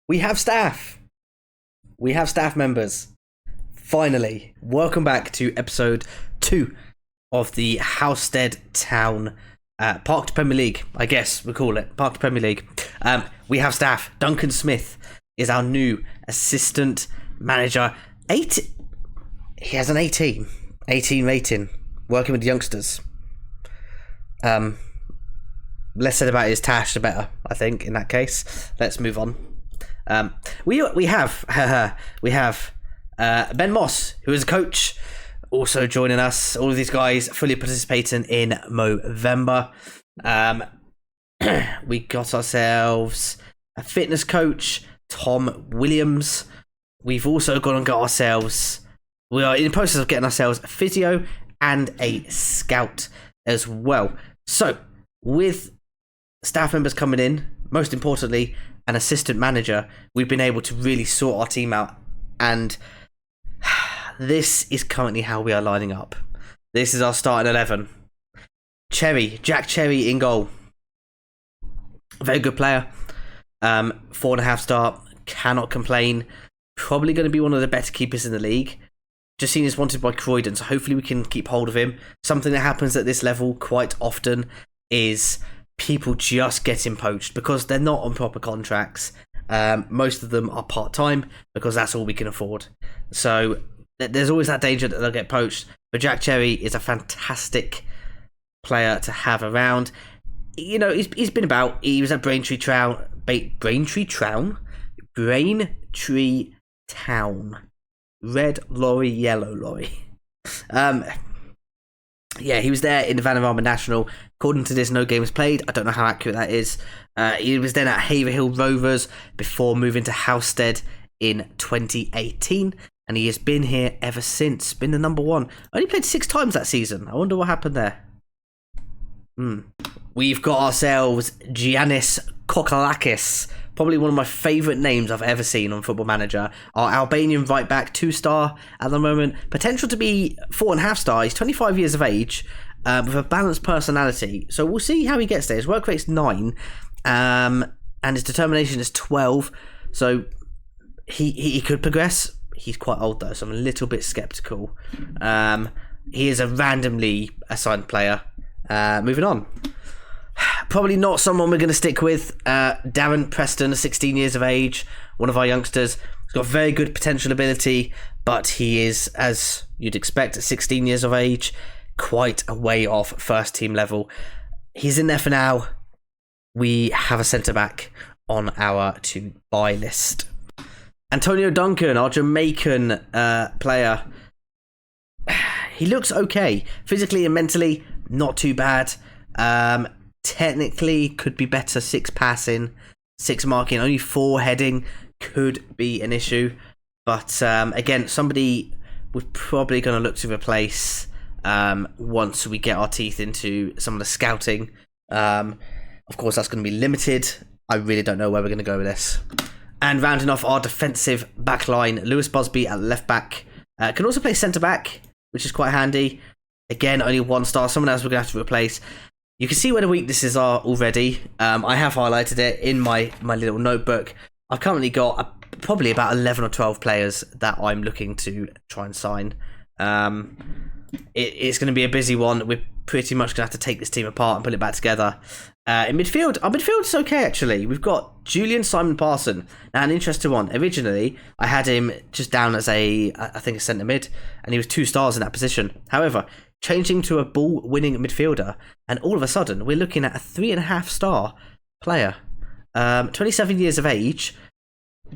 We have staff. We have staff members. Finally, welcome back to episode 2 of the Halstead Town Parked Premier League. I guess we call it Parked Premier League. We have staff. Duncan Smith is our new assistant manager. He has an 18 rating, working with the youngsters. Less said about his Tash, the better, I think, in that case. Let's move on. We have Ben Moss, who is a coach, also joining us. All of these guys fully participating in Movember. We got ourselves a fitness coach, Tom Williams. We've also gone and got ourselves... We are in the process of getting ourselves a physio and a scout as well. So, with staff members coming in, most importantly, an assistant manager, we've been able to really sort our team out. And this is currently how we are lining up. This is our starting 11. Jack Cherry in goal. Very good player. 4.5 star. Cannot complain. Probably going to be one of the better keepers in the league. Just seen as wanted by Croydon, so hopefully we can keep hold of him. Something that happens at this level quite often is people just getting poached because they're not on proper contracts. Most of them are part-time because that's all we can afford. So there's always that danger that they'll get poached. But Jack Cherry is a fantastic player to have around. You know, he's been about. He was at Braintree Town. Red lorry, yellow lorry. Yeah, he was there in the Vanarama National. According to this, no games played. I don't know how accurate that is. He was then at Haverhill Rovers before moving to Halstead in 2018. And he has been here ever since. Been the number one. Only played 6 times that season. I wonder what happened there. We've got ourselves Giannis Kokalakis. Probably one of my favourite names I've ever seen on Football Manager. Our Albanian right back, 2-star at the moment. Potential to be 4.5 star. He's 25 years of age with a balanced personality. So we'll see how he gets there. His work rate's 9 and his determination is 12. So he could progress. He's quite old though, so I'm a little bit sceptical. He is a randomly assigned player. Moving on. Probably not someone we're going to stick with. Darren Preston, 16 years of age, one of our youngsters. He's got very good potential ability, but he is, as you'd expect, at 16 years of age, quite a way off first team level. He's in there for now. We have a centre-back on our to-buy list. Antonio Duncan, our Jamaican player. He looks okay. Physically and mentally, not too bad. Technically could be better. 6 passing, 6 marking, only 4 heading could be an issue. But again, somebody we're probably going to look to replace once we get our teeth into some of the scouting. Of course, that's going to be limited. I really don't know where we're going to go with this. And rounding off our defensive back line, Lewis Busby at left back. Can also play centre back, which is quite handy. Again, only 1 star. Someone else we're going to have to replace. You can see where the weaknesses are already. I have highlighted it in my little notebook. I've currently got probably about 11 or 12 players that I'm looking to try and sign. It's going to be a busy one. We're pretty much going to have to take this team apart and put it back together. In midfield, our midfield is okay actually. We've got Julian Simon Parson. Now, an interesting one. Originally, I had him just down as I think a centre mid, and he was 2 stars in that position. However, changing to a ball-winning midfielder, and all of a sudden, we're looking at a 3.5 star player. 27 years of age.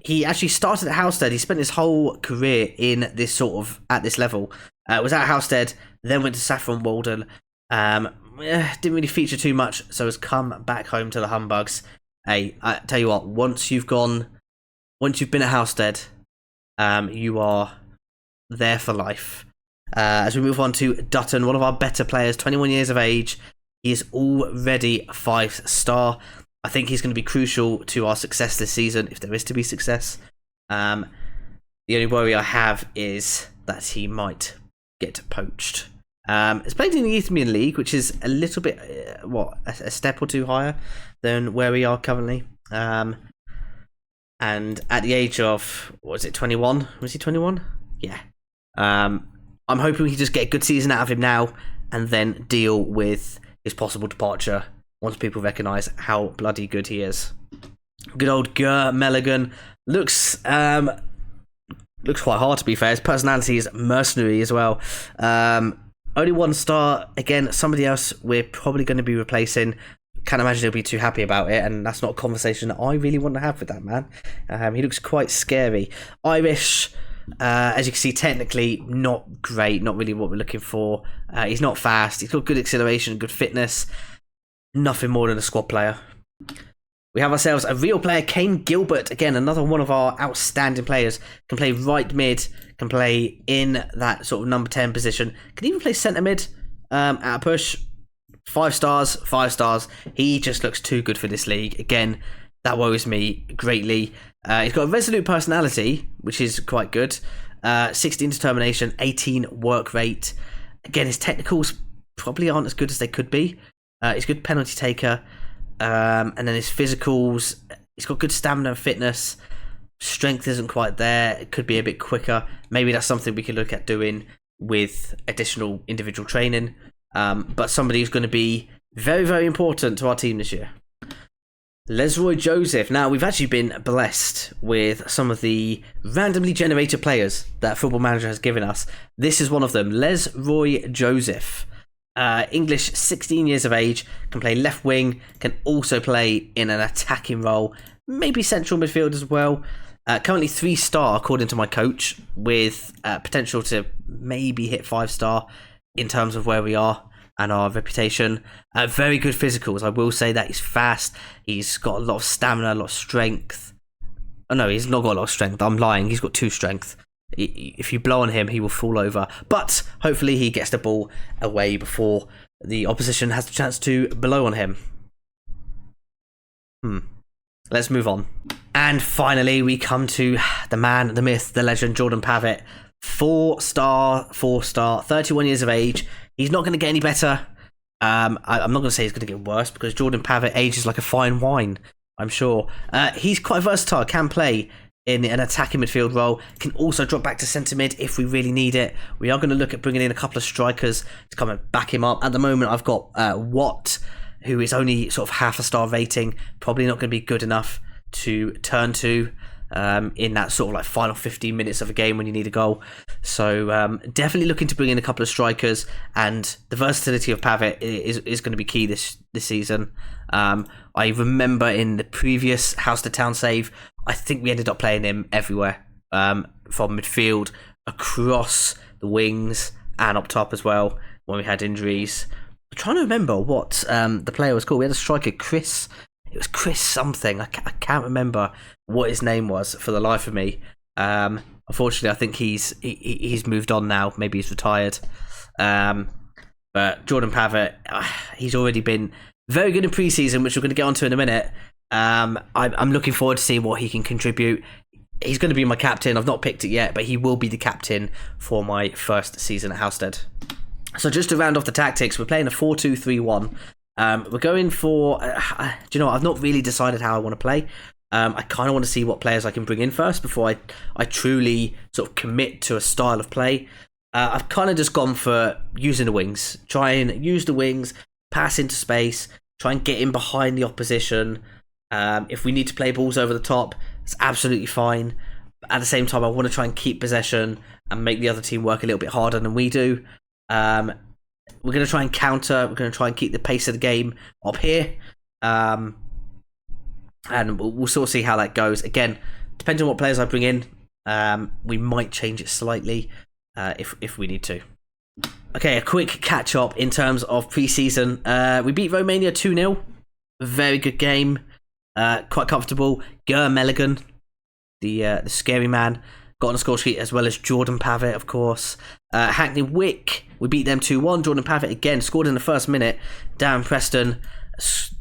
He actually started at Halstead. He spent his whole career in this at this level. Was at Halstead, then went to Saffron Walden. Didn't really feature too much, so has come back home to the Humbugs. Hey, I tell you what, once you've been at Halstead, you are there for life. As we move on to Dutton, one of our better players, 21 years of age. He is already 5 star. I think he's going to be crucial to our success this season, if there is to be success. The only worry I have is that he might get poached. It's played in the Ethiopian League, which is a little bit, a step or 2 higher than where we are currently. And at the age of, what was it, 21? Was he 21? Yeah. I'm hoping we can just get a good season out of him now and then deal with his possible departure once people recognise how bloody good he is. Good old Ger Melligan looks quite hard, to be fair. His personality is mercenary as well. Only 1 star. Again, somebody else we're probably going to be replacing. Can't imagine he'll be too happy about it, and that's not a conversation that I really want to have with that man. He looks quite scary. Irish, as you can see, technically not great, not really what we're looking for. He's not fast. He's got good acceleration, good fitness. Nothing more than a squad player. We have ourselves a real player, Kane Gilbert. Again, another one of our outstanding players. Can play right mid, can play in that sort of number 10 position. Can even play centre mid at a push. 5 stars, 5 stars. He just looks too good for this league. Again, that worries me greatly. He's got a resolute personality, which is quite good. 16 determination, 18 work rate. Again, his technicals probably aren't as good as they could be. He's a good penalty taker. And then his physicals, he's got good stamina and fitness. Strength isn't quite there. It could be a bit quicker. Maybe that's something we could look at doing with additional individual training. But somebody who's going to be very, very important to our team this year. Lesroy Joseph. Now, we've actually been blessed with some of the randomly generated players that Football Manager has given us. This is one of them. Lesroy Joseph. English, 16 years of age, can play left wing, can also play in an attacking role, maybe central midfield as well. Currently 3 star according to my coach, with potential to maybe hit 5 star in terms of where we are and our reputation. Very good physicals. I will say that he's fast. He's got a lot of stamina, a lot of strength. Oh no, he's not got a lot of strength. I'm lying. He's got 2 strength. If you blow on him, he will fall over. But hopefully he gets the ball away before the opposition has the chance to blow on him. Let's move on. And finally, we come to the man, the myth, the legend, Jordan Pavitt. 4 star, 31 years of age. He's not going to get any better. I'm not going to say he's going to get worse, because Jordan Pavitt ages like a fine wine, I'm sure. He's quite versatile, can play in an attacking midfield role, can also drop back to centre mid if we really need it. We are going to look at bringing in a couple of strikers to come and back him up. At the moment, I've got Watt, who is only sort of half a star rating, probably not going to be good enough to turn to in that sort of like final 15 minutes of a game when you need a goal. So definitely looking to bring in a couple of strikers, and the versatility of Pavitt is going to be key this season. I remember in the previous HalsteadTown save, I think we ended up playing him everywhere, from midfield, across the wings, and up top as well when we had injuries. I'm trying to remember what the player was called. We had a striker, Chris. It was Chris something. I can't remember what his name was for the life of me. Unfortunately, I think he's moved on now. Maybe he's retired. But Jordan Pavitt, he's already been very good in pre-season, which we're going to get onto in a minute. I'm looking forward to seeing what he can contribute. He's going to be my captain. I've not picked it yet, but he will be the captain for my first season at Halstead. So just to round off the tactics, we're playing a 4-2-3-1. We're going for... do you know what? I've not really decided how I want to play. I kind of want to see what players I can bring in first before I truly sort of commit to a style of play. I've kind of just gone for using the wings. Try and use the wings, pass into space, try and get in behind the opposition. If we need to play balls over the top, it's absolutely fine. But at the same time, I want to try and keep possession and make the other team work a little bit harder than we do. We're going to try and counter. We're going to try and keep the pace of the game up here. And we'll sort of see how that goes. Again, depending on what players I bring in, we might change it slightly if we need to. Okay, a quick catch-up in terms of pre-season. We beat Romania 2-0. Very good game. Quite comfortable. Ger Melligan, the scary man, got on the score sheet, as well as Jordan Pavitt, of course. Hackney Wick, we beat them 2-1. Jordan Pavitt again scored in the first minute. Darren Preston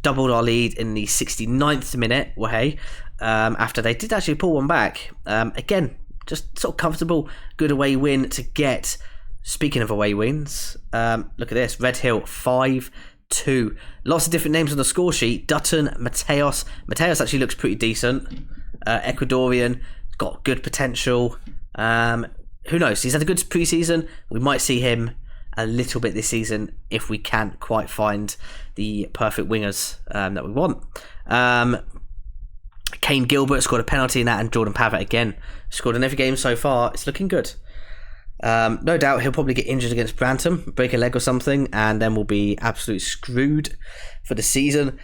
doubled our lead in the 69th minute. Well, hey, after they did actually pull one back. Again, just sort of comfortable, good away win to get. Speaking of away wins, look at this. Red Hill 5-2. Lots of different names on the score sheet. Dutton, Mateos. Mateos actually looks pretty decent. Ecuadorian, got good potential. Who knows? He's had a good pre-season. We might see him a little bit this season if we can't quite find the perfect wingers that we want. Kane Gilbert scored a penalty in that, and Jordan Pavitt again scored in every game so far. It's looking good. No doubt he'll probably get injured against Brantham, break a leg or something, and then we'll be absolutely screwed for the season.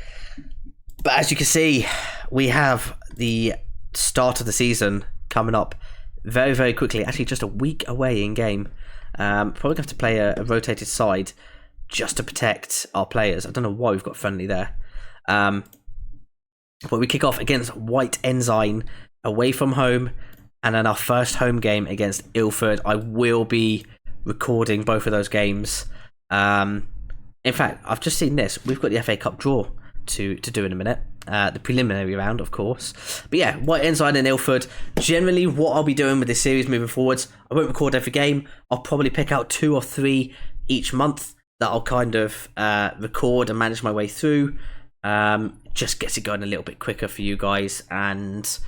But as you can see, we have the start of the season coming up very, very quickly. Actually, just a week away in game. Probably going to have to play a rotated side just to protect our players. I don't know why we've got friendly there. But we kick off against White Ensign away from home, and then our first home game against Ilford. I will be recording both of those games. In fact, I've just seen this. We've got the FA Cup draw to do in a minute. The preliminary round, of course. But yeah, White Ensign and Ilford. Generally, what I'll be doing with this series moving forwards, I won't record every game. I'll probably pick out 2 or 3 each month that I'll kind of record and manage my way through. Just gets it going a little bit quicker for you guys. And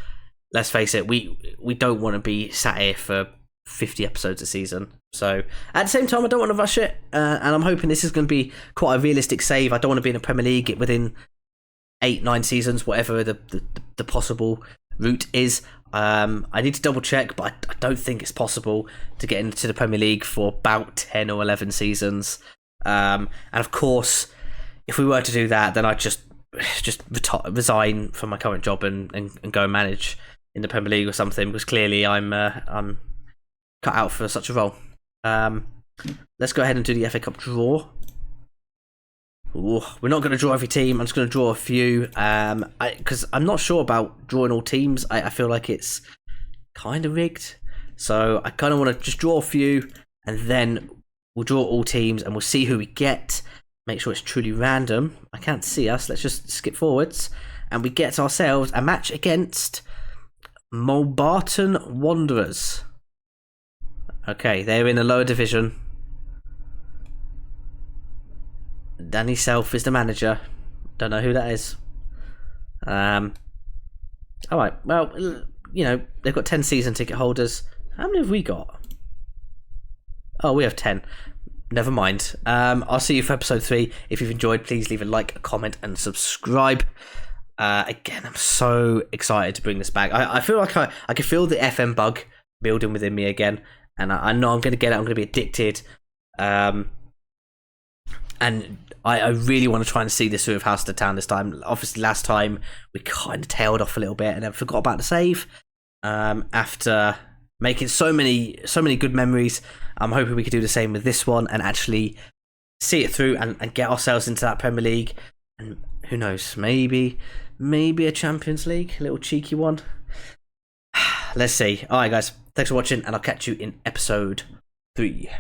let's face it, we don't want to be sat here for 50 episodes a season. So at the same time, I don't want to rush it. And I'm hoping this is going to be quite a realistic save. I don't want to be in the Premier League within 8-9 seasons, whatever the possible route is. I need to double check, but I don't think it's possible to get into the Premier League for about 10 or 11 seasons. And of course, if we were to do that, then I'd just resign from my current job and go and manage in the Premier League or something, because clearly I'm cut out for such a role. Let's go ahead and do the FA Cup draw. Ooh, we're not going to draw every team. I'm just going to draw a few, because I'm not sure about drawing all teams. I feel like it's kind of rigged, so I kind of want to just draw a few, and then we'll draw all teams, and we'll see who we get. Make sure it's truly random. I can't see us. Let's just skip forwards, and we get ourselves a match against Mulbarton Wanderers. Okay, they're in a lower division. Danny Self is the manager. Don't know who that is. Alright, well, you know, they've got 10 season ticket holders. How many have we got? Oh, we have 10. Never mind. I'll see you for episode 3. If you've enjoyed, please leave a like, a comment, and subscribe. Again, I'm so excited to bring this back. I feel like I can feel the FM bug building within me again. And I know I'm going to get it. I'm going to be addicted. And I really want to try and see this through with Halstead Town this time. Obviously, last time we kind of tailed off a little bit and then forgot about the save. After making so many good memories, I'm hoping we could do the same with this one and actually see it through and get ourselves into that Premier League. And who knows, maybe a Champions League, a little cheeky one. Let's see. All right, guys, thanks for watching, and I'll catch you in episode 3.